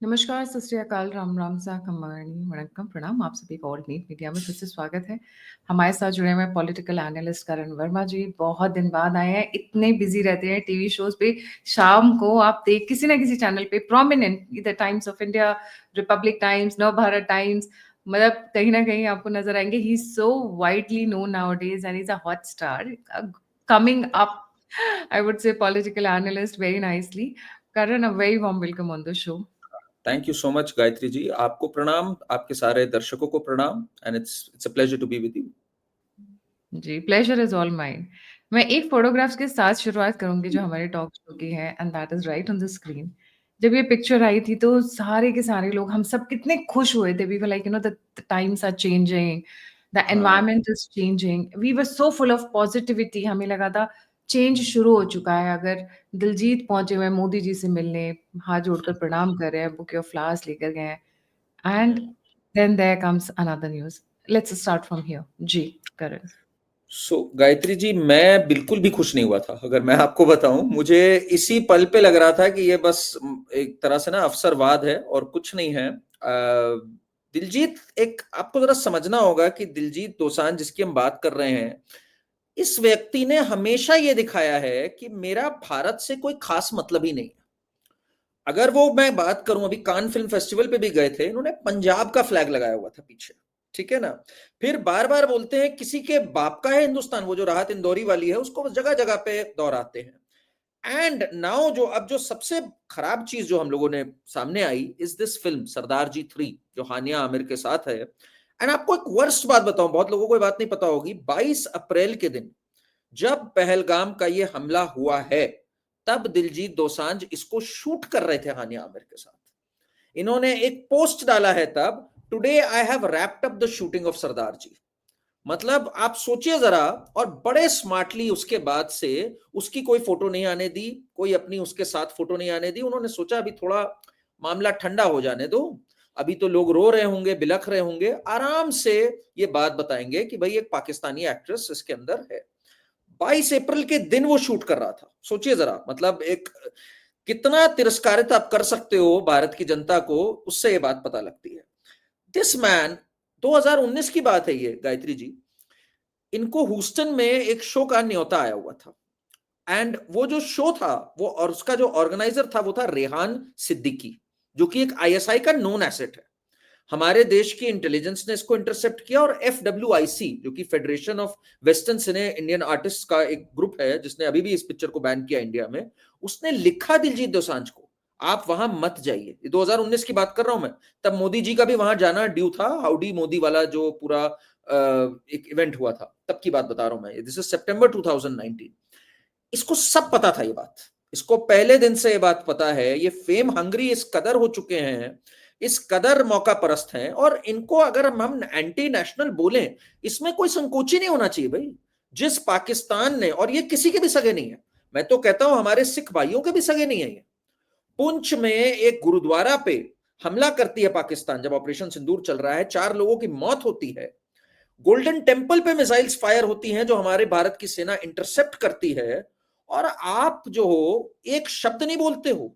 नमस्कार, सत श्री अकाल, राम राम सा खम्बाणी वणक्कम प्रणाम। आप सभी का ऑल न्यूज़ मीडिया में फिर से स्वागत है। हमारे साथ जुड़े हुए पॉलिटिकल एनालिस्ट करण वर्मा जी बहुत दिन बाद आए हैं। इतने बिजी रहते हैं टीवी शोज पे, शाम को आप देख किसी ना किसी चैनल पे प्रोमिनेंट, इधर times of India, Republic times, नव भारत टाइम्स, मतलब कहीं ना कहीं आपको नजर आएंगे। He is so widely known nowadays and is a hot star coming up, I would say political analyst very nicely. Karan, a very warm welcome on the show. Thank you so much Gayatri ji. आपको प्रणाम, आपके सारे दर्शकों को प्रणाम and it's a pleasure to be with you. जी, pleasure is all mine. मैं एक फोटोग्राफ्स के साथ शुरुआत करूंगी जो हमारे टॉक शो की है, and that is right on the screen. जब ये पिक्चर आई थी तो सारे के सारे लोग, हम सब कितने खुश हुए थे। We were like, the times are changing, the हाँ। Environment is changing, we were so full of positivity. हमें लगा था चेंज शुरू हो चुका है। अगर दिलजीत पहुंचे हुए मोदी जी से मिलने, हाथ जोड़कर प्रणाम कर रहे हैं, बुके ऑफ फ्लावर्स लेकर गए हैं, and then there comes another news. Let's start from here ji, Karan. Gayatri ji, मैं बिल्कुल भी खुश नहीं हुआ था। अगर मैं आपको बताऊं, मुझे इसी पल पे लग रहा था कि ये बस एक तरह से ना अवसरवाद है और कुछ नहीं है। दिलजीत, एक आपको जरा समझना होगा कि दिलजीत दोसांझ जिसकी हम बात कर रहे हैं, इस व्यक्ति ने हमेशा ये दिखाया है कि मेरा भारत से कोई खास मतलब ही नहीं है। अगर वो मैं बात करूं, अभी कान फिल्म फेस्टिवल पे भी गए थे, इन्होंने पंजाब का फ्लैग लगाया हुआ था पीछे, ठीक है ना। फिर बार बार बोलते हैं किसी के बाप का है हिंदुस्तान, वो जो राहत इंदौरी वाली है उसको जगह जगह पे दोहराते हैं। एंड नाउ जो सबसे खराब चीज जो हम लोगों ने सामने आई इज दिस फिल्म सरदार जी 3 जो हानिया आमिर के साथ है। एंड आपको एक वर्स्ट बात बताऊं, बहुत लोगों को ये बात नहीं पता होगी, 22 अप्रैल के दिन जब पहलगाम का ये हमला हुआ है, तब दिलजीत दोसांझ इसको शूट कर रहे थे हानिया आमिर के साथ। इन्होंने एक पोस्ट डाला है तब, today I have wrapped up the shooting of Sardar ji. मतलब आप सोचिए जरा। और बड़े स्मार्टली उसके बाद से उसकी कोई फोटो नहीं आने दी, कोई अपनी उसके साथ फोटो नहीं आने दी। उन्होंने सोचा अभी थोड़ा मामला ठंडा हो जाने दो, अभी तो लोग रो रहे होंगे, बिलख रहे होंगे, आराम से ये बात बताएंगे कि भाई एक पाकिस्तानी एक्ट्रेस इसके अंदर है। 22 अप्रैल के दिन वो शूट कर रहा था। सोचिए जरा, मतलब एक कितना तिरस्कारित आप कर सकते हो भारत की जनता को, उससे ये बात पता लगती है। दिस मैन, 2019 की बात है ये गायत्री जी, इनको ह्यूस्टन में एक शो का न्योता आया हुआ था। एंड वो जो शो था वो, और उसका जो ऑर्गेनाइजर था वो था रेहान सिद्दीकी, जो कि एक आईएसआई का नोन एसेट है। हमारे देश की इंटेलिजेंस ने इसको इंटरसेप्ट किया, और FWIC जो कि federation of western cine Indian artist का एक ग्रुप है जिसने अभी भी इस पिक्चर को बैन किया इंडिया में, उसने लिखा दिलजीत दोसांझ को आप वहां मत जाइए। 2019 की बात कर रहा हूं मैं, तब मोदी जी का भी वहां जाना ड्यू था, हाउडी मोदी वाला जो पूरा एक इवेंट हुआ था, तब की बात बता रहा हूं मैं। दिस इज सितंबर 2019। इसको सब पता था ये बात, इसको पहले दिन से ये बात पता है। ये फेम हंग्री इस कदर हो चुके हैं, इस कदर मौका परस्त हैं, और इनको अगर हम एंटी नेशनल बोलें, इसमें कोई संकोच ही नहीं होना चाहिए भाई। जिस पाकिस्तान ने, और ये किसी के भी सगे नहीं है, मैं तो कहता हूं हमारे सिख भाइयों के भी सगे नहीं है ये। पुंछ में एक गुरुद्वारा पे हमला करती है पाकिस्तान, जब ऑपरेशन सिंदूर चल रहा है, 4 लोगों की मौत होती है। गोल्डन टेम्पल पे मिसाइल्स फायर होती हैं जो हमारे भारत की सेना इंटरसेप्ट करती है, और आप जो हो एक शब्द नहीं बोलते हो,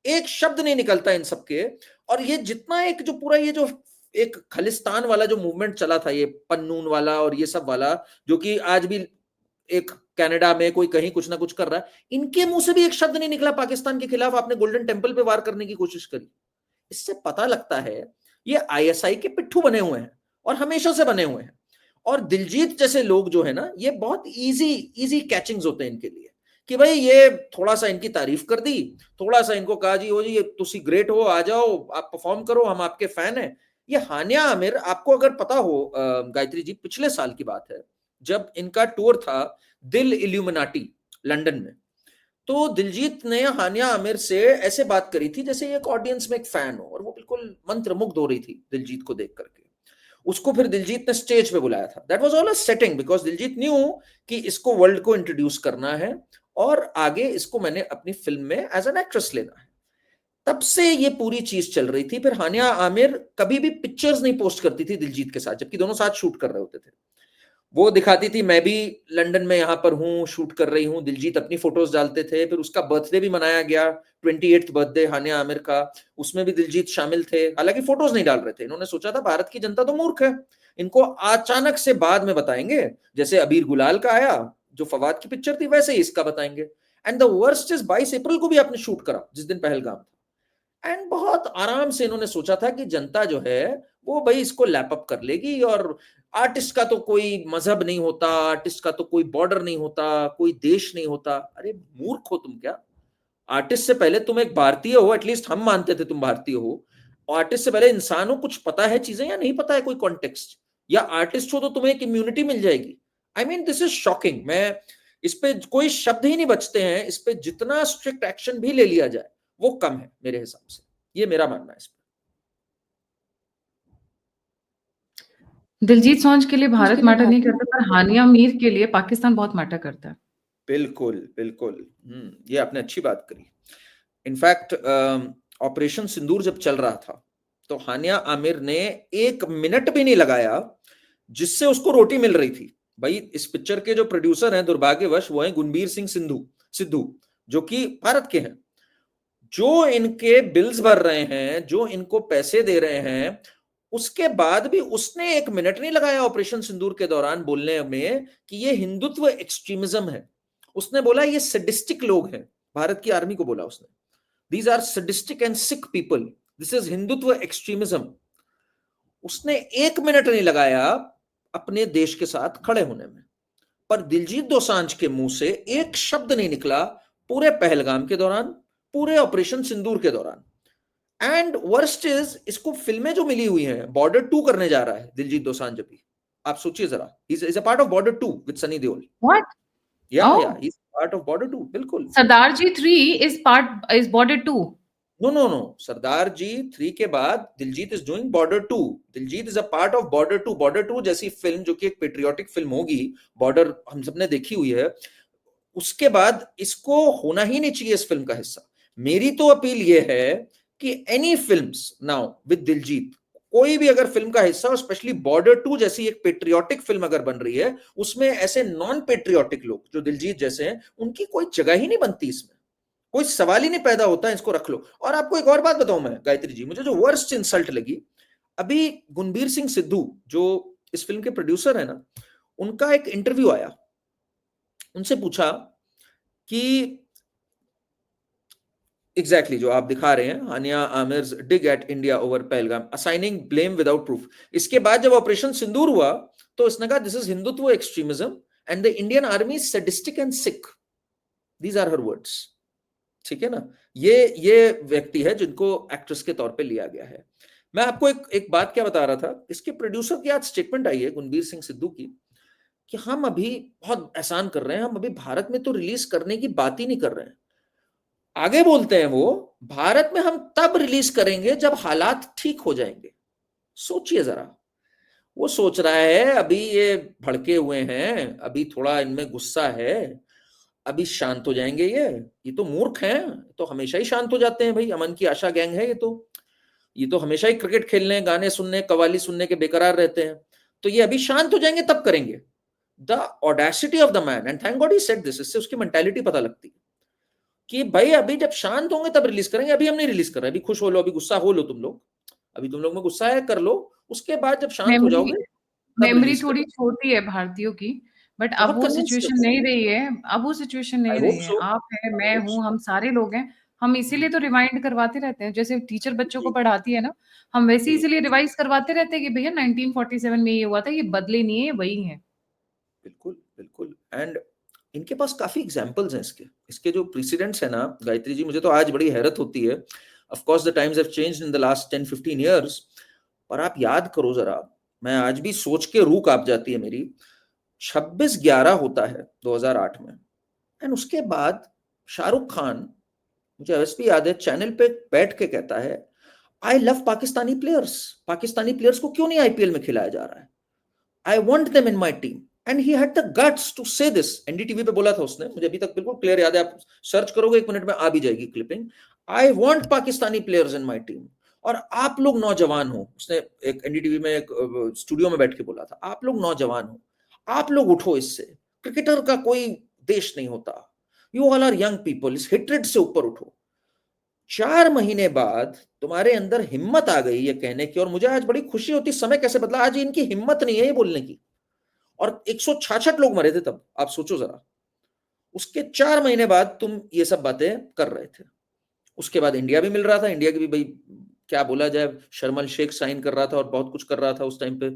एक शब्द नहीं निकलता इन सबके। और ये जितना एक जो पूरा ये जो एक खालिस्तान वाला जो मूवमेंट चला था, ये पन्नून वाला और ये सब वाला, जो कि आज भी एक कनाडा में कोई कहीं कुछ ना कुछ कर रहा है, इनके मुंह से भी एक शब्द नहीं निकला पाकिस्तान के खिलाफ। आपने गोल्डन टेम्पल पे वार करने की कोशिश करी। इससे पता लगता है ये आईएसआई के पिट्ठू बने हुए हैं, और हमेशा से बने हुए हैं। और दिलजीत जैसे लोग जो है ना, ये बहुत इजी इजी कैचिंग्स होते हैं इनके लिए, कि भाई ये थोड़ा सा इनकी तारीफ कर दी, थोड़ा सा इनको कहा जी, हो जी तुसी ग्रेट हो, आ जाओ आप परफॉर्म करो, हम आपके फैन हैं। ये हानिया आमिर, आपको अगर पता हो गायत्री जी, पिछले साल की बात है, जब इनका टूर था दिल इल्यूमिनाटी लंदन में, तो दिलजीत ने हानिया आमिर से ऐसे बात करी थी जैसे एक ऑडियंस में एक फैन हो, और वो बिल्कुल मंत्रमुग्ध हो रही थी दिलजीत को देख करके। उसको फिर दिलजीत ने स्टेज पे बुलाया था। That was all a setting, because Diljit new कि इसको वर्ल्ड को इंट्रोड्यूस करना है, और आगे इसको मैंने अपनी फिल्म में एज एन एक्ट्रेस लेना है। तब से ये पूरी चीज चल रही थी। फिर हानिया आमिर कभी भी पिक्चर्स नहीं पोस्ट करती थी दिलजीत के साथ, जबकि दोनों साथ शूट कर रहे होते थे। वो दिखाती थी मैं भी लंदन में यहाँ पर हूँ, शूट कर रही हूँ। दिलजीत अपनी फोटोज डालते थे, फिर उसका बर्थडे भी मनाया गया, 28th बर्थडे हानिया आमिर का, उसमें भी दिलजीत शामिल थे। हालांकि फोटोज नहीं डाल रहे थे, इन्होंने सोचा था भारत की जनता तो मूर्ख है, इनको अचानक से बाद में बताएंगे, जैसे अबीर गुलाल का आया जो फवाद की पिक्चर थी, वैसे ही इसका बताएंगे। एंड द वर्स्ट इज 22 अप्रैल को भी आपने शूट करा जिस दिन पहलगाम था, एंड बहुत आराम से इन्होंने सोचा था कि जनता जो है वो भाई इसको लैपअप कर लेगी, और आर्टिस्ट का तो कोई मजहब नहीं होता, आर्टिस्ट का तो कोई बॉर्डर नहीं होता, कोई देश नहीं होता। अरे मूर्ख हो तुम क्या? आर्टिस्ट से पहले तुम एक भारतीय हो, एटलीस्ट हम मानते थे तुम भारतीय हो। आर्टिस्ट से पहले इंसान हो, कुछ पता है चीजें या नहीं पता है कोई कॉन्टेक्स्ट, या आर्टिस्ट हो तो तुम्हें एक इम्यूनिटी मिल जाएगी। I mean this is shocking. मैं इस पे कोई शब्द ही नहीं बचते हैं, इस पे जितना स्ट्रिक्ट एक्शन भी ले लिया जाए वो कम है मेरे हिसाब से। ये मेरा मानना है इस पे। दिलजीत दोसांझ के लिए भारत मैटर नहीं करता, पर हानिया मीर के लिए पाकिस्तान बहुत मैटर करता है। बिल्कुल बिल्कुल। ये आपने अच्छी बात करी। इनफैक्ट ऑपरेशन सिंदूर जब चल रहा था तो हानिया आमिर ने 1 मिनट भी नहीं लगाया जिससे उसको रोटी मिल रही थी। भाई इस पिक्चर के जो प्रोड्यूसर हैं दुर्भाग्यवश वो हैं गुनबीर सिंह सिद्धू, जो कि भारत के हैं, जो इनके बिल्स भर रहे हैं, जो इनको पैसे दे रहे हैं, उसके बाद भी उसने 1 मिनट नहीं लगाया ऑपरेशन सिंदूर के दौरान बोलने में कि ये हिंदुत्व एक्सट्रीमिज्म है। उसने बोला ये सडिस्टिक लोग हैं, भारत की आर्मी को बोला उसने, these are sadistic and sick people, this is Hindutva extremism. उसने 1 मिनट नहीं लगाया अपने देश के साथ खड़े होने में। पर दिलजीत दोसांझ के मुंह से एक शब्द नहीं निकला पूरे पहलगाम के दौरान, पूरे ऑपरेशन सिंदूर के दौरान। एंड वर्स्ट इज इसको फिल्में जो मिली हुई हैं, बॉर्डर 2 करने जा रहा है दिलजीत दोसांझ अभी। आप सोचिए जरा, is a part of Border 2 with Sunny Deol. What? Yeah oh, he is part of Border 2 बिल्कुल। Sardar ji 3 is Border 2। No no no, Sardar ji 3 के बाद Diljit is doing Border 2। Diljit is a part of Border 2। बॉर्डर 2 जैसी फिल्म जो कि एक पेट्रियोटिक फिल्म होगी, बॉर्डर हम सबने देखी हुई है, उसके बाद इसको होना ही नहीं चाहिए इस फिल्म का हिस्सा। मेरी तो अपील यह है कि any films now with Diljit, कोई भी अगर फिल्म का हिस्सा हो, स्पेशली बॉर्डर 2 जैसी एक पेट्रियोटिक फिल्म अगर बन रही है, उसमें ऐसे नॉन पेट्रियोटिक लोग जो दिलजीत जैसे हैं उनकी कोई जगह ही नहीं बनती, इसमें कोई सवाल ही नहीं पैदा होता है, इसको रख लो। और आपको एक और बात बताऊं मैं गायत्री जी, मुझे जो वर्स्ट इंसल्ट लगी, अभी गुनबीर सिंह सिद्धू जो इस फिल्म के प्रोड्यूसर है ना, उनका एक इंटरव्यू आया, उनसे पूछा कि एग्जैक्टली जो आप दिखा रहे हैं, Hania Aamir's dig at India over Pahalgam assigning blame without proof. इसके बाद जब ऑपरेशन सिंदूर हुआ तो इसने कहा this is Hindutva extremism and the Indian army sadistic and sick, these are her words. ठीक है ना? ये व्यक्ति है जिनको एक्ट्रेस के तौर पे लिया गया है। मैं आपको एक बात क्या बता रहा था, इसके प्रोड्यूसर की आज स्टेटमेंट आई है गुनबीर सिंह सिद्धू की, कि हम अभी बहुत एहसान कर रहे हैं, हम अभी भारत में तो रिलीज करने की बात ही नहीं कर रहे हैं। आगे बोलते हैं वो, भारत में हम तब रिलीज करेंगे जब हालात ठीक हो जाएंगे। सोचिए जरा, वो सोच रहा है अभी ये भड़के हुए हैं, अभी थोड़ा इनमें गुस्सा है, अभी शांत हो जाएंगे। ये तो मूर्ख हैं, तो हमेशा ही शांत हो जाते हैं भाई, अमन की आशा गैंग है ये तो हमेशा ही क्रिकेट खेलने, गाने सुनने, कवाली सुनने के बेकरार रहते हैं। तो ये अभी शांत हो जाएंगे तब करेंगे। The audacity of the man, and thank God he said this, इससे उसकी मेंटालिटी पता लगती है कि भाई अभी जब शांत होंगे तब रिलीज करेंगे, अभी हम नहीं रिलीज कर रहे, अभी खुश हो लो, अभी गुस्सा हो लो तुम लोग, अभी तुम लोग में गुस्सा है कर लो, उसके बाद जब शांत हो मेमोरी जाओगे तब मेमोरी रिलीज थोड़ी करेंगे। छोटी है भारतीयों की, बट अब बहुत वो कन्विंस थे सिचुएशन वो। नहीं रही है। अब वो सिचुएशन आई नहीं होप रही है। सो, आप है, आई मैं होप हूँ, सो। हम सारे लोग हैं। हम इसीलिए तो रिमाइंड करवाते रहते हैं, जैसे टीचर बच्चों को जी पढ़ाती है ना, हम वैसे ही जी इसीलिए रिवाइज करवाते रहते हैं कि भैया 1947 में ये हुआ था, ये बदले नहीं है, ये वही है। बिल्कुल बिल्कुल। एंड इनके पास काफी एग्जांपल्स हैं इसके इसके जो प्रेसिडेंट्स है ना गायत्री जी, मुझे तो आज बड़ी हैरत होती है। Of course the times have changed in the last 10-15 years, पर आप याद करो जरा, मैं आज भी सोच के रूह कांप जाती है मेरी। 26/11 होता है 2008 में, एंड उसके बाद शाहरुख खान, मुझे आज भी याद है, चैनल पे बैठ के कहता है आई लव पाकिस्तानी प्लेयर्स को क्यों नहीं आईपीएल में खिलाया जा रहा है, I want them in my team. And he had the guts to say this, NDTV पे बोला था उसने, मुझे अभी तक बिल्कुल क्लियर याद है, आप सर्च करोगे 1 मिनट में आ भी जाएगी clipping. I want Pakistani players in my team, और आप लोग नौजवान हो, उसने एक एनडीटीवी में एक स्टूडियो में बैठ के बोला था, आप लोग नौजवान हो, आप लोग उठो इससे, क्रिकेटर का कोई देश नहीं होता, you all are young people, इस हेट्रेड से ऊपर उठो। 4 महीने बाद तुम्हारे अंदर हिम्मत आ गई ये कहने की, और मुझे आज बड़ी खुशी होती, समय कैसे बदला, आज इनकी हिम्मत नहीं है ये बोलने की। और 166 लोग मरे थे तब, आप सोचो जरा। उसके 4 महीने बाद तुम ये सब बातें कर रहे थे। उसके बाद इंडिया भी मिल रहा था, इंडिया की भी भाई क्या बोला जाए, शर्मल शेख साइन कर रहा था और बहुत कुछ कर रहा था उस टाइम पे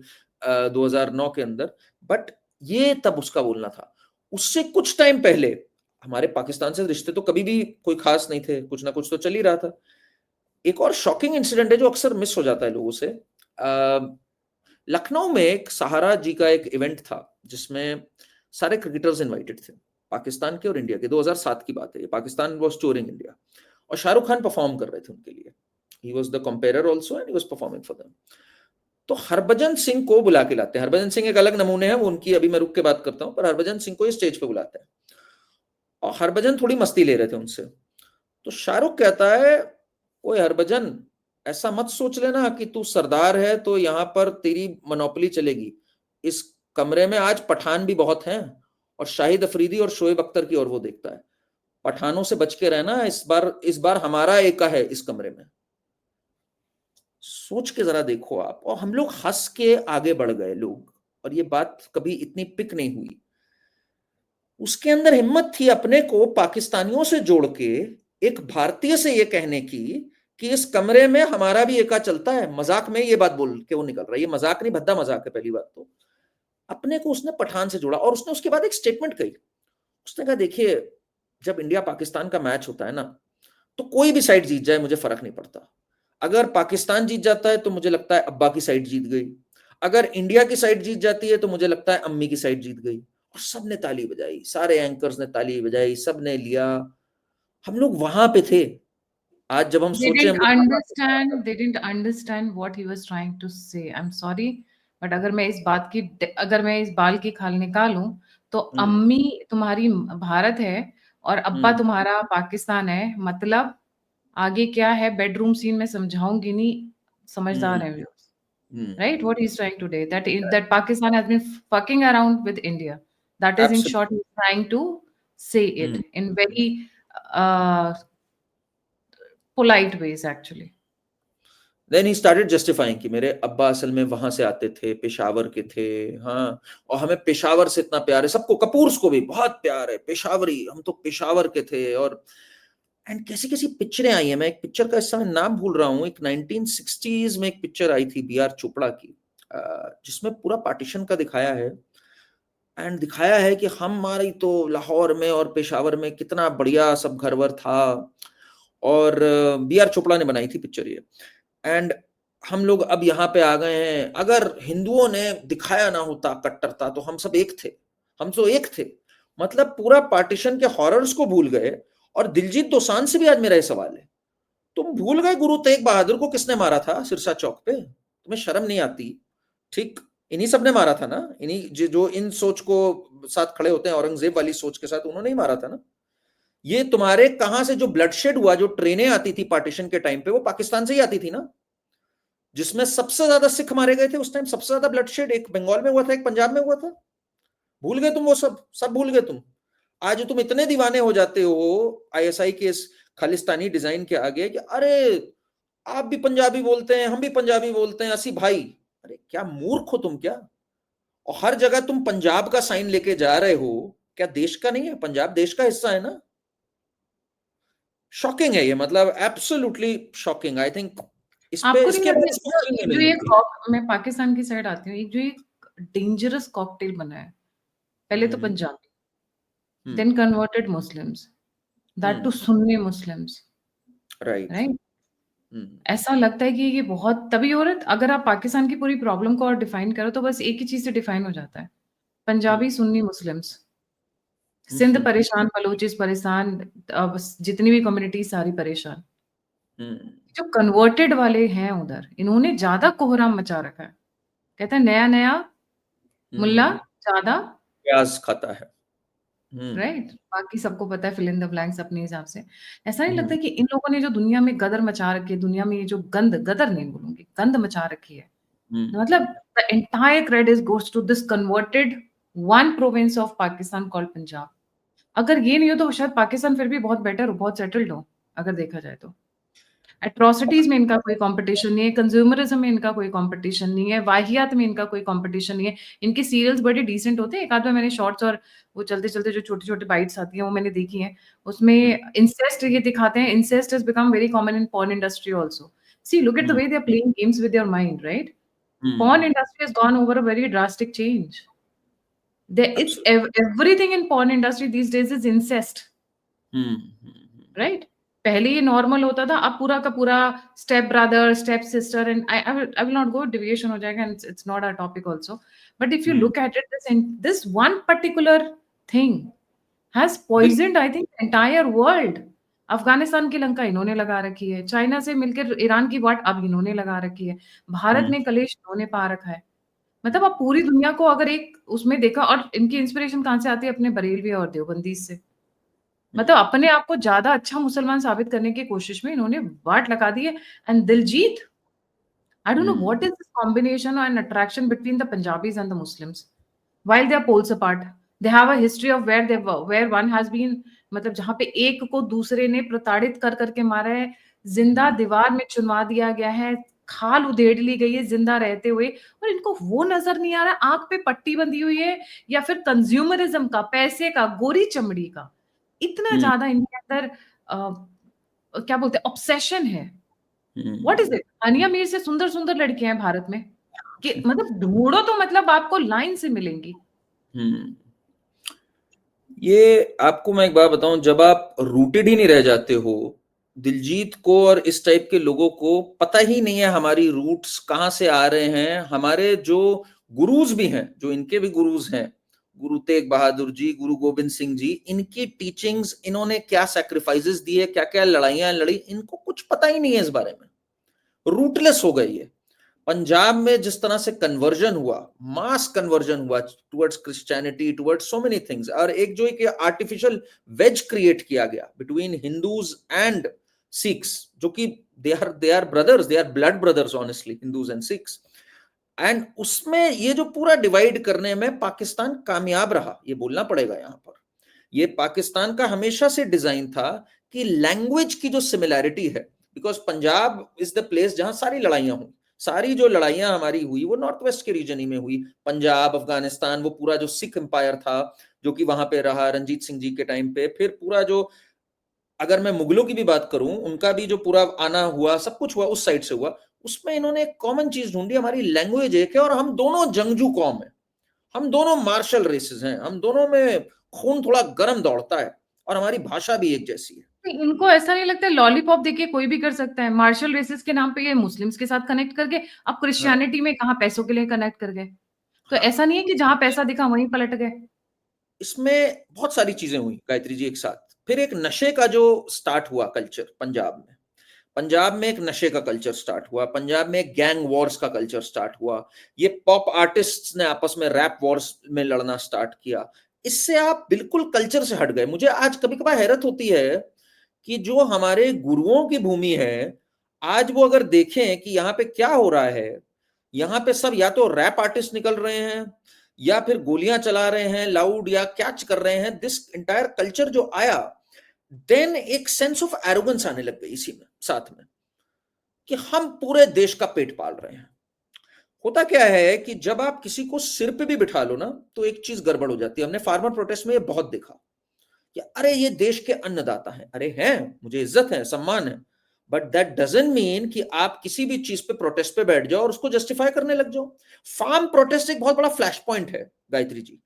2009 के अंदर। बट ये तब उसका बोलना था। उससे कुछ टाइम पहले हमारे पाकिस्तान से रिश्ते तो कभी भी कोई खास नहीं थे, कुछ ना कुछ तो चल ही रहा था। एक और शॉकिंग इंसिडेंट है जो अक्सर मिस हो जाता है लोगों से। लखनऊ में एक सहारा जी का एक इवेंट था जिसमें सारे क्रिकेटर्स इनवाइटेड थे, पाकिस्तान के और इंडिया के। 2007 की बात है, पाकिस्तान वाज टूरिंग इंडिया, और शाहरुख खान परफॉर्म कर रहे थे उनके लिए। He was the compere also and he was performing for them. तो हरभजन सिंह को बुला के लाते हैं। हरभजन सिंह एक अलग नमूने हैं, वो उनकी अभी मैं रुक के बात करता हूँ, पर हरभजन सिंह को ये स्टेज पे बुलाते हैं, और हरभजन थोड़ी मस्ती ले रहे थे उनसे। तो शाहरुख कहता है, ओए हरभजन, ऐसा मत सोच लेना कि तू सरदार है तो यहां पर तेरी मोनोपोली चलेगी। इस कमरे में आज पठान भी बहुत हैं, और शाहिद अफरीदी और शोएब अख्तर की ओर वो देखता है। पठानों से बच के रहना, इस बार हमारा एका है इस कमरे में। सोच के जरा देखो आप, और हम लोग हंस के आगे बढ़ गए लोग, और ये बात कभी इतनी पिक नहीं हुई। उसके अंदर हिम्मत थी अपने को पाकिस्तानियों से जोड़ के एक भारतीय से ये कहने की कि इस कमरे में हमारा भी एका चलता है। मजाक में ये बात बोल के वो निकल रहा है, ये मजाक नहीं, भद्दा मजाक है। पहली बात तो अपने को उसने पठान से जोड़ा, और उसने उसके बाद एक स्टेटमेंट कही। उसने कहा, देखिए, जब इंडिया पाकिस्तान का मैच होता है ना, तो कोई भी साइड जीत जाए मुझे फर्क नहीं पड़ता। अगर पाकिस्तान जीत जाता है तो मुझे लगता है अब्बा की साइड जीत गई, अगर इंडिया की साइड जीत जाती है तो मुझे लगता है अम्मी की साइड जीत गई। और सबने ताली बजाई, सारे एंकर्स ने ताली बजाई, सबने लिया। हम लोग वहां पे थे। आज जब हम सोचे हम लोग, they didn't understand what he was trying to say. I'm sorry, but अगर मैं इस बाल की खाल निकालूं, तो अम्मी तुम्हारी भारत है और अब्बा तुम्हारा पाकिस्तान है। मतलब आगे क्या है बेडरूम सीन में समझाऊंगी नहीं, समझदार है viewers, right? What he's trying to say, that Pakistan has been fucking around with India. That is, in short, he's trying to say it in very uh, polite ways, actually. Then he started justifying कि मेरे अब्बा असल में वहां से आते थे, पेशावर के थे। हाँ, और हमें पेशावर से इतना प्यार है, सबको, कपूर्स को भी बहुत प्यार है, पेशावरी, हम तो पेशावर के थे। और एंड कैसी कैसी पिक्चरें आई हैं। मैं एक पिक्चर का इस समय नाम भूल रहा हूँ, एक 1960s में एक पिक्चर आई थी बी आर चोपड़ा की, जिसमें पूरा पार्टीशन का दिखाया है। एंड दिखाया है कि हमारी तो लाहौर में और पेशावर में कितना बढ़िया सब घर वर था। और बी आर चोपड़ा ने बनाई थी पिक्चर ये। एंड हम लोग अब यहाँ पे आ गए हैं। अगर हिंदुओं ने दिखाया ना होता कट्टरता तो हम सब एक थे, हम तो एक थे। मतलब पूरा पार्टीशन के हॉरर्स को भूल गए। और दिलजीत दोसांझ से भी आज मेरा ये सवाल है, तुम भूल गए गुरु तेग बहादुर को किसने मारा था सिरसा चौक पे? तुम्हें शर्म नहीं आती? ठीक, इन्हीं सब ने मारा था ना, इन्हीं जो इन सोच को साथ खड़े होते हैं, औरंगजेब वाली सोच के साथ, उन्होंने ही मारा था ना। ये तुम्हारे कहां से जो ब्लडशेड हुआ, जो ट्रेनें आती थी पार्टीशन के टाइम पे, वो पाकिस्तान से ही आती थी ना, जिसमें सबसे ज्यादा सिख मारे गए थे उस टाइम। सबसे ज्यादा ब्लडशेड एक बंगाल में हुआ था, एक पंजाब में हुआ था। भूल गए तुम वो सब? सब भूल गए तुम? आज तुम इतने दीवाने हो जाते हो आईएसआई के इस खालिस्तानी डिजाइन के आगे कि अरे आप भी पंजाबी बोलते हैं, हम भी पंजाबी बोलते हैं, असी भाई। अरे क्या मूर्ख हो तुम क्या? और हर जगह तुम पंजाब का साइन लेके जा रहे हो। क्या देश का नहीं है? पंजाब देश का हिस्सा है ना। शॉकिंग है ये, मतलब एब्सोल्युटली शॉकिंग। आई थिंक इस पे, आपको नहीं इसके बाद लगता स्टोरी नहीं जो मिलनी थी। मैं पाकिस्तान की साइड आती हूँ, एक जो एक डेंजरस कॉकटेल बना है, पहले तो Punjabi, then converted Muslims, that to Sunni Muslims, right. Right? ऐसा लगता है कि ये बहुत तभी हो रहा है। अगर आप पाकिस्तान की पूरी प्रॉब्लम को और डिफाइन करो तो बस एक ही चीज से डिफाइन हो जाता है, पंजाबी सुन्नी मुस्लिम्स। सिंध परेशान, बलूचिस परेशान, अब जितनी भी कम्युनिटी सारी परेशान। जो कन्वर्टेड वाले हैं उधर, इन्होंने ज्यादा कोहराम मचा रखा है। कहते हैं नया नया मुल्ला ज्यादा प्याज खाता है। राइट। बाकी सबको पता है, फिल इन द ब्लैंक्स अपने हिसाब से। ऐसा नहीं लगता कि इन लोगों ने जो दुनिया में गदर मचा रखी है, दुनिया में ये जो गंद, गदर नहीं बोलूंगी, गंद मचा रखी है, मतलब the entire credit goes to this converted one province of Pakistan called Punjab. अगर ये नहीं हो तो शायद पाकिस्तान फिर भी बहुत बेटर हो, बहुत सेटल्ड हो, अगर देखा जाए तो। एट्रोसिटीज में इनका कोई कंपटीशन नहीं है, कंज्यूमरिज्म में इनका कोई कंपटीशन नहीं है, वाहियात में इनका कोई कंपटीशन नहीं है। इनके सीरियल्स बड़े डिसेंट होते हैं। एक आध बार मैंने शॉर्ट्स और वो चलते-चलते जो छोटी-छोटी बाइट्स आती हैं, वो मैंने देखी हैं। हम्म, उसमें इंसेस्ट ये दिखाते हैं, incest has become very common in porn industry also. See look at the hmm, way they are playing games with your mind, right? Porn hmm, industry has gone over a very drastic change. It's everything in porn industry these days is incest, right? पहले ये normal होता था, अब पूरा का पूरा step brother, step sister and I will not go deviation हो जाएगा and it's not our topic also. But if you hmm, look at it this one particular thing has बिल्कुल। Poisoned I think entire world. Afghanistan की लंका इन्होंने लगा रखी है, China से मिलकर ईरान की वाट अब इन्होंने लगा रखी है, भारत हम्म, में कलेश इन्होंने पा रखा है. मतलब आप पूरी दुनिया को अगर एक उसमें देखा और इनकी इंस्पिरेशन कहाँ से आती है? अपने बरेलवी और देवबंदी से। मतलब हम्म, अपने आप को ज़्यादा अच्छा मुसलमान साबित करने की कोशिश में इन्होंने वाट लगा दी है and Diljit, I don't know hmm, what is this combination and attraction between the Punjabis and the Muslims. While they are poles apart, they have a history of where they were, where one has been मतलब जहाँ पे एक को दूसरे ने प्रताड़ित कर करके मारा है, जिंदा हम्म, दीवार में चुनवा दिया गया है, खाल उधेड़ ली गई है जिंदा रहते हुए और इनको वो नजर नहीं आ रहा आंख पे पट्टी बंधी हुई है या फिर कंज्यूमरिज्म का, पैसे का, गोरी चमड़ी का इतना हम्म, ज्यादा इनके अंदर क्या बोलते हैं ऑब्सेशन है. What is hmm, it? Hania Aamir से सुंदर-सुंदर लड़कियाँ हैं भारत में, कि मतलब ढूँढो तो मतलब आपको लाइन से मिलेंगी। हम्म। ये आपको मैं एक बात बताऊं, जब आप रूटेड ही नहीं रह जाते हो, दिलजीत को और इस टाइप के लोगों को पता ही नहीं है हमारी रूट्स कहाँ से आ रहे हैं। हमारे जो गुरुज भी हैं, जो इनके भी गुरुज हैं, गुरु तेग बहादुर जी, गुरु गोविंद सिंह जी, इनकी टीचिंग्स, इन्होंने क्या सैक्रिफाइसेस दिए, क्या क्या लड़ाइयां लड़ी, इनको कुछ पता ही नहीं है इस बारे में। रूटलेस हो गई है। पंजाब में जिस तरह से कन्वर्जन हुआ, मास कन्वर्जन हुआ towards Christianity, towards so many things, और एक जो एक आर्टिफिशियल वेज क्रिएट किया गया बिटवीन हिंदूज एंड सिख्स, जो कि they are brothers, they are blood brothers honestly, Hindus and Sikhs. And उसमें ये जो पूरा डिवाइड करने में पाकिस्तान कामयाब रहा, ये बोलना पड़ेगा यहां पर। ये पाकिस्तान का हमेशा से डिजाइन था कि लैंग्वेज की जो सिमिलैरिटी है, because Punjab is the place जहां सारी लड़ाइयां हुई, सारी जो लड़ाइयां हमारी हुई वो नॉर्थ वेस्ट के रीजन ही में हुई। पंजाब, अफगानिस्तान, वो पूरा जो सिख एम्पायर था जो कि वहां पे रहा रंजीत सिंह जी के टाइम पे, फिर पूरा जो, अगर मैं मुगलों की भी बात करूं, उनका भी जो पूरा आना हुआ, सब कुछ हुआ उस साइड से हुआ। उसमें इन्होंने एक कॉमन चीज ढूंढी, हमारी लैंग्वेज एक है और हम दोनों जंगजू कौम है, हम दोनों मार्शल रेसेस हैं, हम दोनों में खून थोड़ा गर्म दौड़ता है और हमारी भाषा भी एक जैसी है। नहीं, इनको ऐसा नहीं लगता लॉलीपॉप देके कोई भी कर सकता है। मार्शल रेसेस के नाम पे ये मुस्लिम्स के साथ कनेक्ट कर गए, अब हाँ, क्रिश्चियनिटी में कहाँ पैसों के लिए कनेक्ट कर गए। तो हाँ। ऐसा नहीं है कि जहाँ पैसा दिखा वहीं पलट गए। इसमें बहुत सारी चीजें हुई गायत्री जी एक साथ। फिर एक नशे का जो स्टार्ट हुआ कल्चर पंजाब में, पंजाब में एक नशे का कल्चर स्टार्ट हुआ, पंजाब में एक गैंग वॉर्स का कल्चर स्टार्ट हुआ। ये पॉप आर्टिस्ट्स ने आपस में रैप वॉर्स में लड़ना स्टार्ट किया। इससे आप बिल्कुल कल्चर से हट गए। मुझे आज कभी कभार हैरत होती है कि जो हमारे गुरुओं की भूमि है, आज वो अगर देखें कि यहाँ पे क्या हो रहा है, यहाँ पे सब या तो रैप आर्टिस्ट निकल रहे हैं या फिर गोलियां चला रहे हैं लाउड, या कैच कर रहे हैं। दिस इंटायर कल्चर जो आया, देन एक सेंस ऑफ एरोगेंस आने लग गई इसी में साथ में, कि हम पूरे देश का पेट पाल रहे हैं। होता क्या है कि जब आप किसी को सिर पे भी बिठा लो ना, तो एक चीज गड़बड़ हो जाती है। हमने फार्मर प्रोटेस्ट में ये बहुत देखा कि अरे ये देश के अन्नदाता हैं, अरे हैं, मुझे इज्जत है, सम्मान है, बट दैट डजंट मीन कि आप किसी भी चीज पे प्रोटेस्ट पे बैठ जाओ और उसको जस्टिफाई करने लग जाओ। फार्म प्रोटेस्ट एक बहुत बड़ा फ्लैश पॉइंट है गायत्री जी।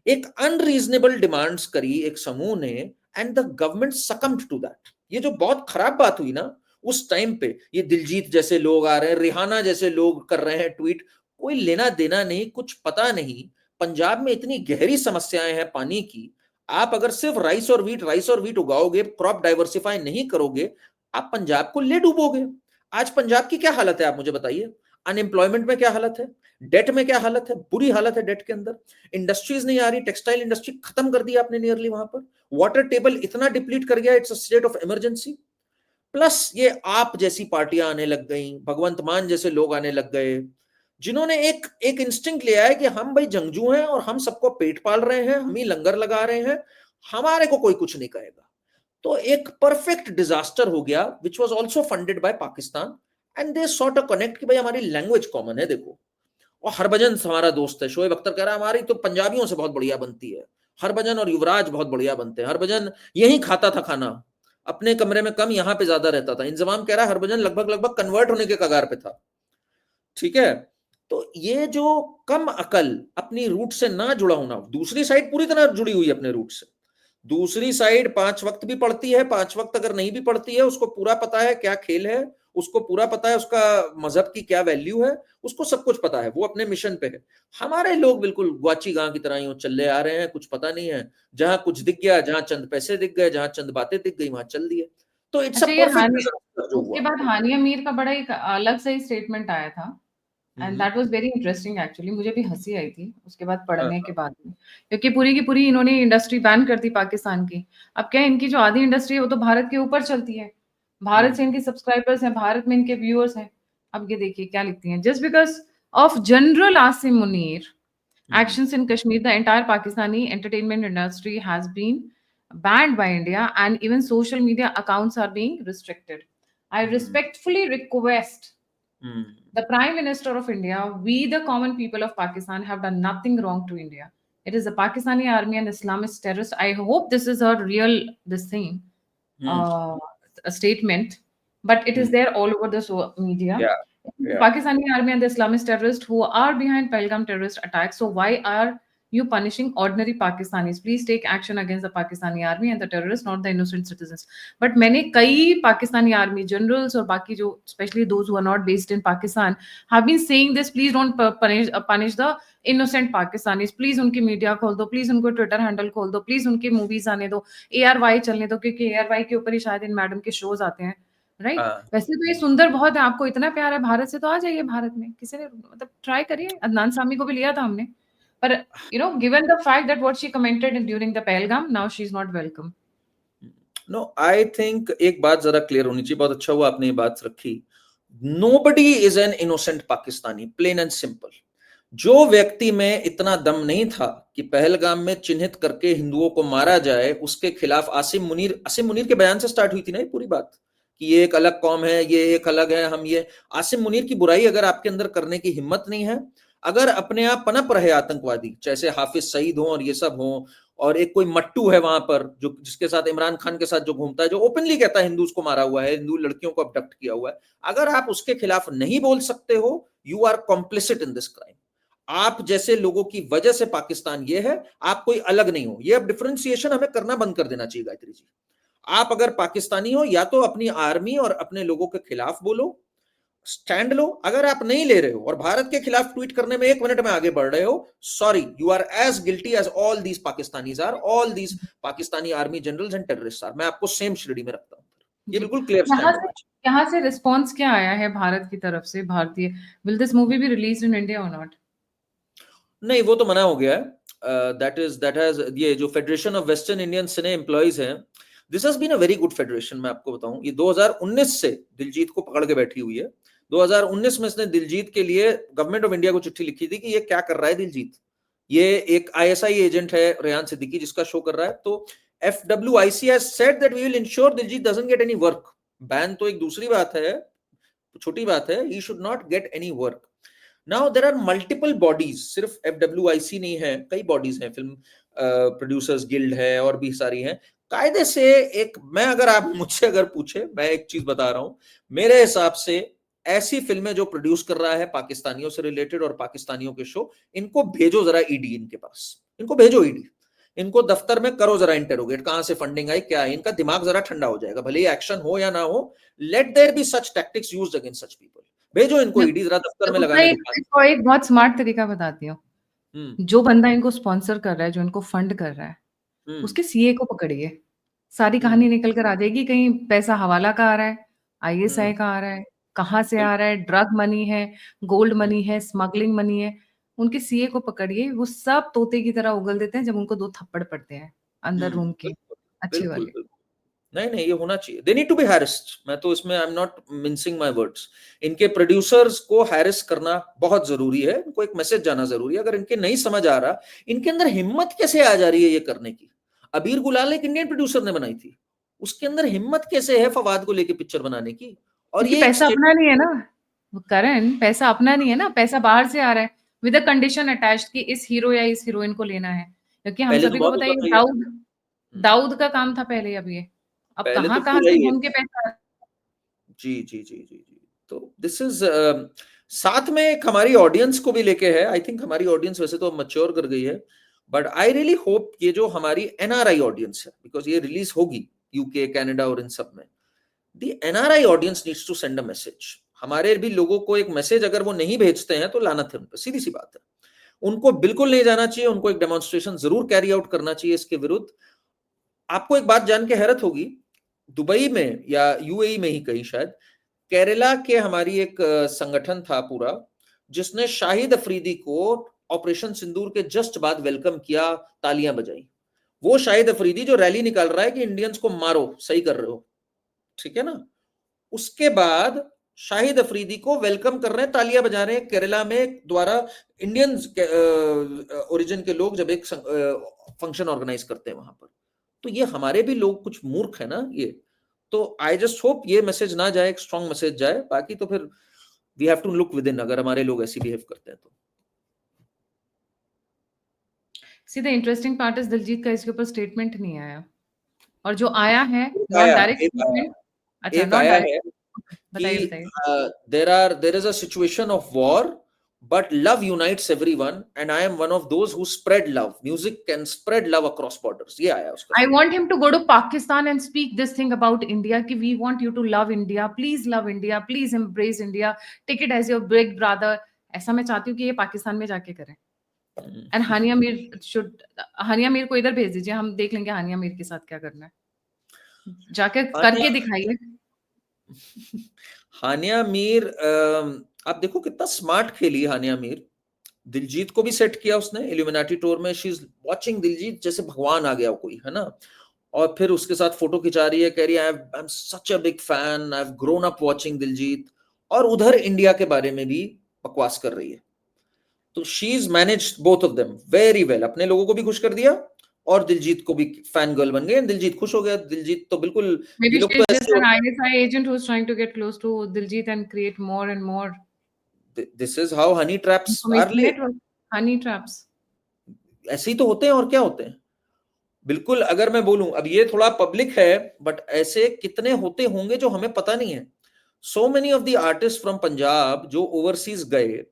एक अनरीजनेबल डिमांड्स करी एक समूह ने, and the government succumbed to that. ये जो बहुत खराब बात हुई ना उस टाइम पे, ये दिलजीत जैसे लोग आ रहे हैं, रिहाना जैसे लोग कर रहे हैं ट्वीट, कोई लेना देना नहीं, कुछ पता नहीं। पंजाब में इतनी गहरी समस्याएं हैं पानी की, आप अगर सिर्फ राइस और वीट उगाओगे, क्रॉप डाइवर्सिफाई नहीं करोगे, आप पंजाब को ले डूबोगे। आज पंजाब की क्या हालत है आप मुझे बताइए। अनएम्प्लॉयमेंट में क्या हालत है, डेट में क्या हालत है, बुरी हालत है डेट के अंदर। इंडस्ट्रीज नहीं आ रही, टेक्सटाइल इंडस्ट्री खत्म कर दी आपने नियरली वहां पर। वाटर टेबल इतना डिप्लीट कर गया, it's a state of emergency. Plus ये आप जैसी पार्टियां आने लग गई, भगवंत मान जैसे लोग आने लग गए, जिन्होंने एक एक इंस्टिंक्ट लिया है कि हम भाई जंगजू हैं और हम सबको पेट पाल रहे हैं, हम ही लंगर लगा रहे हैं, हमारे को कोई कुछ नहीं कहेगा। तो एक परफेक्ट डिजास्टर हो गया which was also funded by Pakistan, and they sort a connect कि भाई हमारी लैंग्वेज कॉमन है देखो। और हरभजन हमारा दोस्त है, शोएब अख्तर कह रहा है हमारी तो पंजाबियों से बहुत बढ़िया बनती है, हरभजन और युवराज बहुत बढ़िया बनते हैं, हरभजन यही खाता था खाना, अपने कमरे में कम यहाँ पे ज्यादा रहता था। इंजमाम कह रहा है हरभजन लगभग लगभग कन्वर्ट होने के कगार पे था। ठीक है, तो ये जो कम अकल, अपनी रूट से ना जुड़ा होना, दूसरी साइड पूरी तरह जुड़ी हुई है अपने रूट से। दूसरी साइड 5 वक्त भी पढ़ती है, 5 वक्त अगर नहीं भी पढ़ती है उसको पूरा पता है क्या खेल है, उसको पूरा पता है उसका मजहब की क्या वैल्यू है, उसको सब कुछ पता है, वो अपने मिशन पे है। हमारे लोग बिल्कुल ग्वाची गां की तरह ही चले आ रहे हैं, कुछ पता नहीं है, जहां कुछ दिख गया, जहां चंद पैसे दिख गए, जहां चंद बातें दिख गई, वहां चल दिए। तो इट्स अ अच्छा, ये परफेक्ट डिजास्टर जो उसके हुआ। बाद हानिया मीर का बड़ा एक अलग सा ही स्टेटमेंट आया था, and hmm. That was very interesting actually. मुझे भी हंसी आई थी उसके बाद हाँ पढ़ने के हाँ। बाद में, क्योंकि पूरी की पूरी इन्होंने इंडस्ट्री बैन कर दी पाकिस्तान की। अब क्या है, इनकी जो आधी इंडस्ट्री है वो तो भारत के ऊपर चलती है, भारत से हम्म इनके सब्सक्राइबर्स हैं, भारत में इनके व्यूअर्स हैं। अब ये देखिए क्या लिखती हैं, just because of general Asim Munir hmm actions in Kashmir, the entire Pakistani entertainment industry has been banned by India, and even social media accounts are being restricted. I hmm respectfully request hmm the Prime Minister of India, we the common people of Pakistan have done nothing wrong to India. It is the Pakistani army and Islamist terrorists. I hope this is a real this thing, hmm uh, a statement, but it is hmm. there all over the media. या The या Pakistani army and the Islamist terrorists who are behind Pelgam terrorist attacks. So why are you punishing ordinary Pakistanis? Please take action against the Pakistani army and the terrorists, not the innocent citizens. But मैंने कई Pakistani army generals और बाकी जो especially those who are not based in Pakistan have been saying this. Please don't punish the innocent Pakistanis. Please उनकी media खोल दो, please उनको Twitter handle खोल दो, प्लीज उनकी मूवीज आने दो, ARY चलने दो, क्योंकि ARY के ऊपर ही शायद इन मैडम के शोज आते हैं, राइट? हाँ। वैसे तो ये सुंदर बहुत है, आपको इतना प्यार है भारत से तो आ जाइए भारत में, किसी ने मतलब ट्राई करिए। अदनान सामी को भी लिया था हमने, पर given the fact that what she commented during the Pahalgam, now she is not welcome. No I think एक बात जरा क्लियर होनी चाहिए, बहुत अच्छा हुआ आपने ये बात रखी। Nobody is an innocent Pakistani, plain and simple. जो व्यक्ति में इतना दम नहीं था कि पहलगाम में चिन्हित करके हिंदुओं को मारा जाए, उसके खिलाफ आसिम मुनीर के बयान से स्टार्ट हुई थी ना ये पूरी बात, कि ये एक अलग कौम है, ये एक अलग है, हम ये। आसिम मुनीर की बुराई अगर आपके अंदर करने की हिम्मत नहीं है, अगर अपने आप पनप रहे आतंकवादी, जैसे हाफिज सईद हो और ये सब हो, और एक कोई मट्टू है वहां पर जो जिसके साथ इमरान खान के साथ जो घूमता है, जो ओपनली कहता है हिंदूज को मारा हुआ है, हिंदू लड़कियों को अबडक्ट किया हुआ है, अगर आप उसके खिलाफ नहीं बोल सकते हो, you are complicit in this crime. आप जैसे लोगों की वजह से पाकिस्तान ये है, आप कोई अलग नहीं हो। ये अब डिफरेंशिएशन हमें करना बंद कर देना चाहिए गायत्री जी। आप अगर पाकिस्तानी हो, या तो अपनी आर्मी और अपने लोगों के खिलाफ बोलो, स्टैंड लो। अगर आप नहीं ले रहे हो और भारत के खिलाफ ट्वीट करने में 1 मिनट में आगे बढ़ रहे हो, sorry, you are as guilty as all these Pakistanis are, all these Pakistani army generals and terrorists are. मैं आपको सेम श्रेणी में रखता हूं। ये जी, बिल्कुल क्लियर यहाँ स्टैंड से होना चाहिए। यहाँ से रिस्पॉन्स क्या आया है भारत की तरफ से, भारतीय, will this movie be release in India और नॉट? नहीं, वो तो मना हो गया है। दैट हैज, ये जो federation of western Indian cine employees हैं, this has been a very good federation. मैं आपको बताऊं, ये 2019 से दिलजीत को पकड़ के बैठी हुई है। 2019 में इसने दिलजीत के लिए गवर्नमेंट ऑफ इंडिया को चिट्ठी लिखी थी कि ये क्या कर रहा है दिलजीत, ये एक ISI एजेंट है रेहान सिद्दीकी जिसका शो कर रहा है। तो FWIC has said that we will ensure Diljit doesn't get any work। Ban तो एक दूसरी बात है, छोटी बात है, he should not get any work। Now there are multiple bodies, सिर्फ FWIC नहीं है, कई बॉडीज हैं, फिल्म प्रोड्यूसर्स गिल्ड है और भी सारी हैं। कायदे से एक, मैं अगर आप मुझसे अगर पूछे, मैं एक चीज बता रहा हूं, मेरे हिसाब से ऐसी फिल्में जो प्रोड्यूस कर रहा है पाकिस्तानियों से रिलेटेड और पाकिस्तानियों के शो, इनको भेजो जरा ईडी इनके पास, इनको भेजो ईडी, इनको दफ्तर में करो जरा इंटेरोगेट, कहां से फंडिंग आई, क्या है, इनका दिमाग जरा ठंडा हो जाएगा, भले ही एक्शन हो या ना हो। Let there be such tactics used against such people. भेजो इनको ईडी, जरा दफ्तर में उसका लगाने एक, दो। इसको एक बहुत स्मार्ट तरीका बताती हूँ। हम्म जो बंदा इनको स्पॉन्सर कर रहा है, जो इनको फंड कर रहा है, हम्म उसके सीए को पकड़िए, सारी हम्म कहानी निकल कर आ जाएगी। कहीं पैसा हवाला का आ रहा है, हम्म ISI का आ रहा है, कहाँ से आ बिल्कुल। रहा है, ड्रग मनी है, गोल्ड हम्म मनी है, स्मगलिंग मनी है। उनके सीए को पकड़िए, वो सब तोते की तरह उगल देते हैं जब उनको 2 थप्पड़ पड़ते हैं अंदर रूम के, बिल्कुल अच्छे बिल्कुल वाले। बिल्कुल। नहीं नहीं, ये होना चाहिए, दे नीड टू बी हैरिस्ड। मैं तो इसमें I am not mincing my words. इनके प्रोड्यूसर्स को हैरिस करना बहुत जरूरी है, इनको एक मैसेज जाना जरूरी है। अगर इनके नहीं समझ आ रहा, इनके अंदर हिम्मत कैसे आ जा रही है ये करने की। अबीर गुलाल एक इंडियन प्रोड्यूसर ने बनाई थी, उसके अंदर हिम्मत कैसे है फवाद को लेके पिक्चर बनाने की। और क्योंकि ये एक पैसा स्टेट, अपना नहीं है ना, करण, पैसा अपना नहीं है ना, पैसा बाहर से आ रहा है विद अ कंडीशन अटैच्ड कि इस हीरो या इस हीरोइन को लेना है। क्योंकि हम पहले तो सभी को बहुत पता होता है था ये। दाऊद दाऊद का काम था पहले, अब ये अब पहले तो कहाँ कहाँ पूरा से ही है। घूम के पैसा। जी जी जी जी जी। तो दिस इज साथ में एक हमारी ऑडियंस को भी लेके है। आई थिंक हमारी ऑडियंस वैसे तो मच्योर कर गई है, बट आई रियली होप ये जो हमारी एनआरआई ऑडियंस है, बिकॉज ये रिलीज होगी यूके कनाडा और इन सब में, the NRI audience needs to send a message. हमारे भी लोगों को एक मैसेज अगर वो नहीं भेजते हैं तो लानत है उन पर, सीधी सी बात है। उनको बिल्कुल नहीं जाना चाहिए, उनको एक डेमोन्स्ट्रेशन जरूर कैरी आउट करना चाहिए इसके विरुद्ध। आपको एक बात जान के हैरत होगी, दुबई में या यूएई में ही कहीं शायद, केरला के हमारी एक संगठन था पूरा, जिसने शाहिद अफरीदी को ऑपरेशन सिंदूर के जस्ट बाद वेलकम किया, तालियां बजाई। वो शाहिद अफरीदी जो रैली निकाल रहा है कि इंडियंस को मारो, सही कर रहे हो, ठीक है ना, उसके बाद शाहिद अफरीदी को वेलकम कर रहे हैं, तालियां बजा रहे हैं केरला में द्वारा इंडियन ओरिजिन के लोग जब एक फंक्शन ऑर्गेनाइज करते हैं वहां पर। तो ये हमारे भी लोग कुछ मूर्ख है ना ये। तो आई जस्ट होप ये मैसेज ना जाए, एक स्ट्रॉन्ग मैसेज जाए, बाकी तो फिर we have to look within, अगर हमारे लोग ऐसे बिहेव करते हैं तो। सीधा इंटरेस्टिंग पार्ट इज दिलजीत का इसके ऊपर स्टेटमेंट नहीं आया, और जो आया है एक नॉट आया डायरेक्ट एक आया स्टेटमेंट। अच्छा, एक नॉट आया है डायरेक्ट। बताइए कि बताइए। There is a situation of war, but love unites everyone, and I am one of those who spread love. Music can spread love across borders. ये आया उसका I statement। want him to go to Pakistan and speak this thing about India कि we want you to love India, please love India, please embrace India, take it as your big brother। ऐसा मैं चाहती हूँ कि ये पाकिस्तान में जाके करें। एंड हानिया मीर शुड, हानिया मीर को इधर भेज दीजिए, हम देख लेंगे हानिया मीर के साथ क्या करना है, जाके हानिया करके दिखाइए। हानिया मीर आप देखो कितना स्मार्ट खेली हानिया मीर। दिलजीत को भी सेट किया उसने इल्यूमिनाटी टूर में, शी इज वॉचिंग दिलजीत जैसे भगवान आ गया कोई, है ना। और फिर उसके साथ फोटो खिंचा रही है, कह रही है I am such a big fan, I have grown up watching Diljit. और उधर इंडिया के बारे में भी बकवास कर रही है। तो she is managed both of them very well, अपने लोगों को भी खुश कर दिया और दिलजीत को भी फैन गर्ल बन गए, दिलजीत खुश हो गया। दिलजीत तो बिल्कुल, ये Maybe लोग तो she's just ऐसे an होते ISI agent who's trying to get close to Diljit and create more and more हैं, this is how honey traps are information led. network, honey traps। ऐसे ही तो होते हैं, और क्या होते हैं। बिल्कुल, अगर मैं बोलूं, अब ये थोड़ा पब्लिक है, बट ऐसे कितने होते होंगे जो हमें पता नहीं है। So many of the artist from Punjab जो ओवरसीज गए,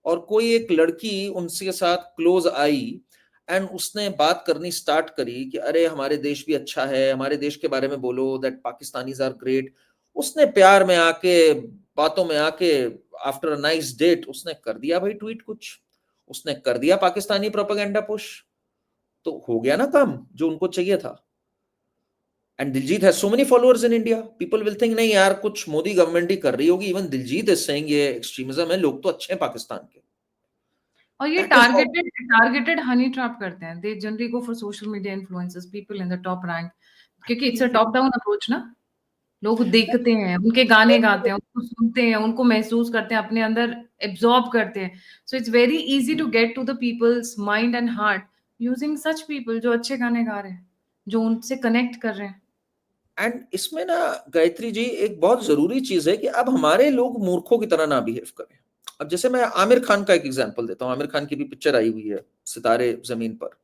और कोई एक लड़की उनके साथ क्लोज आई एंड उसने बात करनी स्टार्ट करी कि अरे हमारे देश भी अच्छा है, हमारे देश के बारे में बोलो, दैट पाकिस्तानीज आर ग्रेट। उसने प्यार में आके, बातों में आके, आफ्टर अ नाइस डेट उसने कर दिया भाई ट्वीट कुछ, उसने कर दिया पाकिस्तानी प्रोपेगेंडा पुश। तो हो गया ना काम जो उनको चाहिए था। And Diljit has so many followers in India, people will think नहीं यार कुछ मोदी गवर्नमेंट ही कर रही होगी, इवन दिलजीत इज सेइंग ये एक्सट्रीमिज्म है, लोग तो अच्छे हैं पाकिस्तान के। और ये that is how. Targeted honey trap करते हैं। They generally go for social media influencers, people in the top rank, क्योंकि it's a top down approach ना। लोग देखते हैं, उनके गाने गाते हैं, उनको सुनते हैं, उनको महसूस करते हैं, अपने अंदर एब्जॉर्ब करते हैं। So it's very easy to get to the people's mind and heart using such people जो अच्छे गाने गा रहे हैं, जो उनसे कनेक्ट कर रहे हैं। एंड इसमें ना गायत्री जी एक बहुत जरूरी चीज है कि अब हमारे लोग मूर्खों की तरह ना बिहेव करें। अब जैसे मैं आमिर खान का एक एग्जांपल देता हूँ, आमिर खान की भी पिक्चर आई हुई है सितारे जमीन पर।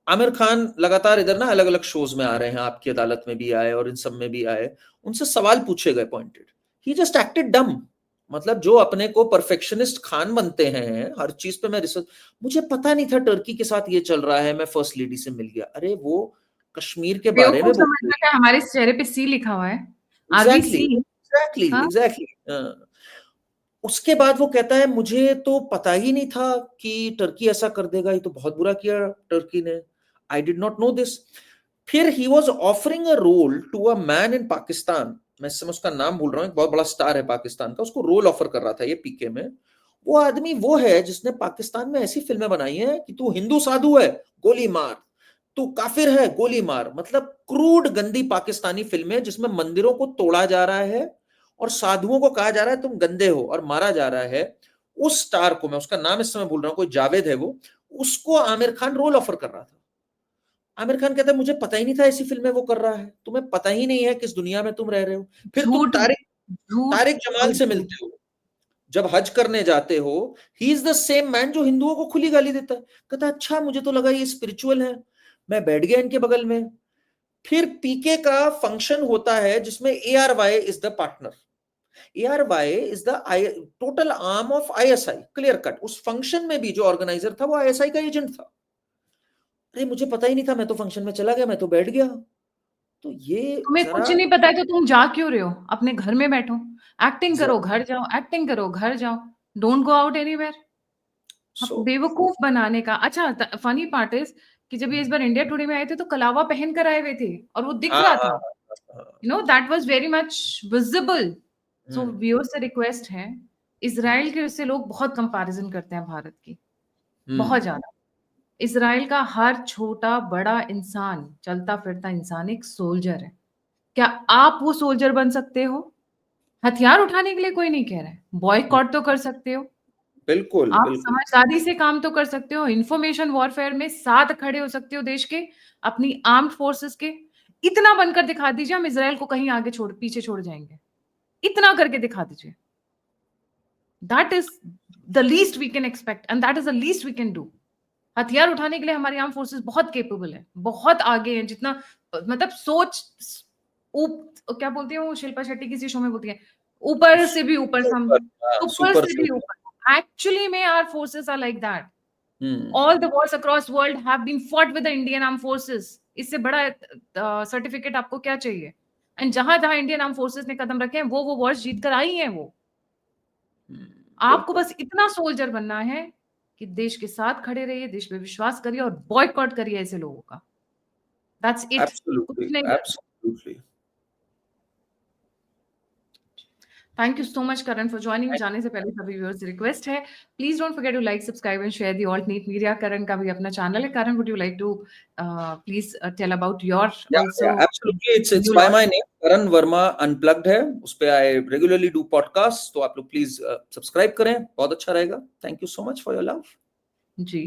आमिर खान लगातार इधर ना अलग अलग शोज में आ रहे हैं, आपकी अदालत में भी आए और इन सब में भी आए, उनसे सवाल पूछे गए पॉइंटेड, ही जस्ट एक्टेड डम। मतलब जो अपने को परफेक्शनिस्ट खान बनते हैं हर चीज पे, मैं रिसर्च, मुझे पता नहीं था टर्की के साथ ये चल रहा है, मैं फर्स्ट लेडी से मिल गया, अरे वो कश्मीर के बारे में बेवकूफ बोल समझ रही रहे हैं, हमारे चेहरे पे सी लिखा हुआ है। Are we exactly C? Exactly हाँ। एग्जैक्टली। उसके बाद वो कहता है मुझे तो पता ही नहीं था कि टर्की ऐसा कर देगा, ये तो बहुत बुरा किया टर्की ने, I did not know this. फिर he was offering a role to a man in Pakistan, मैं इस समय उसका नाम भूल रहा हूँ, एक बहुत बड़ा स्टार है पाकिस्तान का, उसको रोल ऑफर कर रहा था ये पीके में। वो आदमी वो है जिसने पाकिस्तान में ऐसी फिल्में बनाई हैं कि तू हिंदू साधु है, गोली मार, तू काफिर है गोली मार, मतलब क्रूड गंदी पाकिस्तानी फिल्में जिसमें मंदिरों को तोड़ा जा रहा है और साधुओं को कहा जा रहा है तुम गंदे हो और मारा जा रहा है। उस स्टार को, मैं उसका नाम इस समय भूल रहा हूं, कोई जावेद है वो, उसको आमिर खान रोल ऑफर कर रहा था। आमिर खान कहता है मुझे पता ही नहीं था ऐसी फिल्में वो कर रहा है, तुम्हें पता ही नहीं है किस दुनिया में तुम रह रहे हो। फिर तुम झूठ, तारिक झूठ तारिक जमाल और से झूठ। मिलते हो, जब हज करने जाते हो, he is the same man जो हिंदुओं को खुली गाली देता है। कहता अच्छा मुझे तो लगा ये स्पिरिचुअल है, मैं बैठ गया इनके बगल में। फिर पीके का फंक्शन होता है जिसमें ARY is the partner, ARY is the total arm of ISI, clear cut. उस फंक्शन में भी जो ऑर्गेनाइजर था वो ISI का एजेंट था। अरे मुझे पता ही नहीं था, मैं तो फंक्शन में चला गया, मैं तो बैठ गया। तो ये तुम्हें कुछ जरा नहीं पता है तो तुम जा क्यों रहे हो? अपने घर में बैठो, एक्टिंग करो, जरा घर जाओ, एक्टिंग करो, घर जाओ, डोंट गो आउट एनीवेयर। सो बेवकूफ बनाने का। अच्छा, फनी पार्ट इज कि जब ये इस बार इंडिया टुडे में आए थे तो कलावा पहन कर आए हुए थे और वो दिख हाँ रहा हाँ था, हाँ, हाँ, you know that was very much visible. So hmm viewers से रिक्वेस्ट है, इजराइल के से लोग बहुत कंपैरिजन करते हैं भारत की, बहुत हम्म ज्यादा। इजराइल का हर छोटा बड़ा इंसान, चलता फिरता इंसान एक सोल्जर है। क्या आप वो सोल्जर बन सकते हो? हथियार उठाने के लिए कोई नहीं कह रहा है, बॉयकॉट तो कर सकते हो, बिल्कुल आप बिल्कुल। समझदारी से काम तो कर सकते हो, इंफॉर्मेशन वॉरफेयर में साथ खड़े हो सकते हो देश के, अपनी आर्म्ड फोर्सेस के। इतना बनकर दिखा दीजिए, हम इजराइल को कहीं आगे छोड़ पीछे छोड़ जाएंगे। इतना करके दिखा दीजिए। That is the least we can expect and that is the least we can do. हथियार उठाने के लिए हमारी आर्म फोर्सेस बहुत केपेबल है, बहुत आगे हैं, जितना मतलब सोच। क्या बोलती है वो शिल्पा शेट्टी किसी शो में बोलती है, ऊपर से भी ऊपर, सम सुपर, हाँ, ऊपर सुपर से से भी ऊपर। ऊपर। एक्चुअली में our forces are like that. Hmm all the wars across world have been fought with the Indian arm forces. इससे बड़ा सर्टिफिकेट आपको क्या चाहिए? एंड जहां जहां इंडियन आर्म फोर्सेस ने कदम रखे हैं वो वॉर्स जीत कर आई हैं वो। आपको बिल्कुल। बस इतना सोल्जर बनना है कि देश के साथ खड़े रहिए, देश पे विश्वास करिए और बॉयकॉट करिए ऐसे लोगों का। That's it. कुछ एब्सोल्युटली नहीं करना। Absolutely. Thank you so much Karan for joining. जाने से पहले सभी व्यूअर्स रिक्वेस्ट है, please don't forget to like subscribe and share the ऑल्ट नीट मीडिया। करण का भी अपना चैनल है। Karan, would you like to please tell about your yeah also absolutely, it's new by launch? My name, Karan Verma unplugged है। उस पे आई रेगुलरली डू पॉडकास्ट, तो आप लोग प्लीज सब्सक्राइब करें, बहुत अच्छा रहेगा। Thank you so much for your love. जी,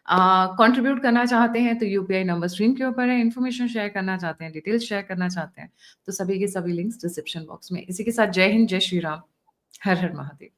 कंट्रीब्यूट करना चाहते हैं तो यूपीआई नंबर स्क्रीन के ऊपर है। इन्फॉर्मेशन शेयर करना चाहते हैं, डिटेल्स शेयर करना चाहते हैं तो सभी के सभी लिंक्स डिस्क्रिप्शन बॉक्स में। इसी के साथ जय हिंद, जय श्री राम, हर हर महादेव।